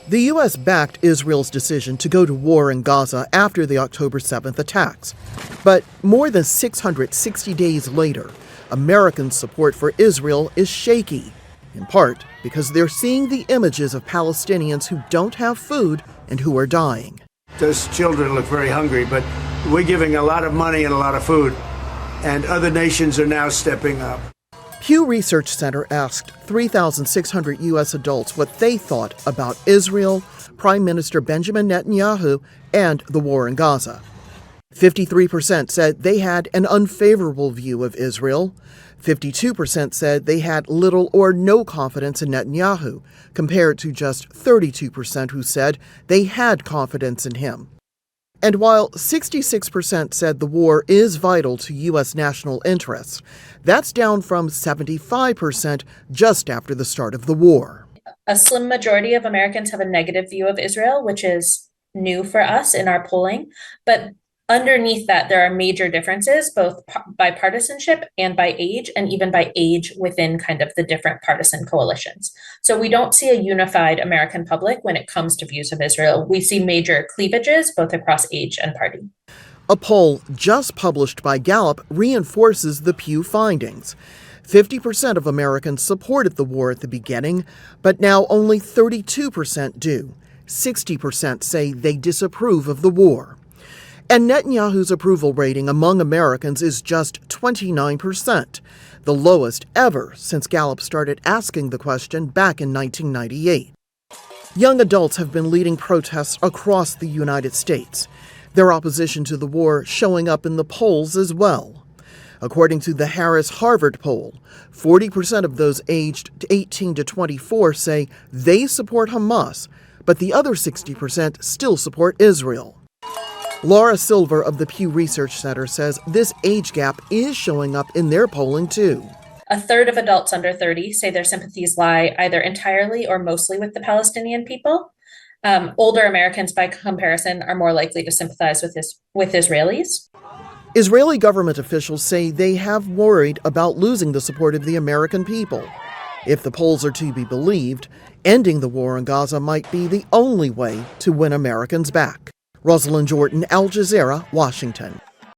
The U.S. backed Israel's decision to go to war in Gaza after the October 7th attacks. But more than 660 days later, American support for Israel is shaky, in part because they're seeing the images of Palestinians who don't have food and who are dying. Those children look very hungry, but we're giving a lot of money and a lot of food, and other nations are now stepping up. Pew Research Center asked 3,600 U.S. adults what they thought about Israel, Prime Minister Benjamin Netanyahu, and the war in Gaza. 53% said they had an unfavorable view of Israel. 52% said they had little or no confidence in Netanyahu, compared to just 32% who said they had confidence in him. And while 66% said the war is vital to U.S. national interests, that's down from 75% just after the start of the war. A slim majority of Americans have a negative view of Israel, which is new for us in our polling. But underneath that, there are major differences, both by partisanship and by age, and even by age within kind of the different partisan coalitions. So we don't see a unified American public when it comes to views of Israel. We see major cleavages, both across age and party. A poll just published by Gallup reinforces the Pew findings. 50% of Americans supported the war at the beginning, but now only 32% do. 60% say they disapprove of the war. And Netanyahu's approval rating among Americans is just 29%, the lowest ever since Gallup started asking the question back in 1998. Young adults have been leading protests across the United States, their opposition to the war showing up in the polls as well. According to the Harris-Harvard poll, 40% of those aged 18 to 24 say they support Hamas, but the other 60% still support Israel. Laura Silver of the Pew Research Center says this age gap is showing up in their polling too. A third of adults under 30 say their sympathies lie either entirely or mostly with the Palestinian people. Older Americans, by comparison, are more likely to sympathize with Israelis. Israeli government officials say they have worried about losing the support of the American people. If the polls are to be believed, ending the war in Gaza might be the only way to win Americans back. Rosalind, Al Jazeera, Washington.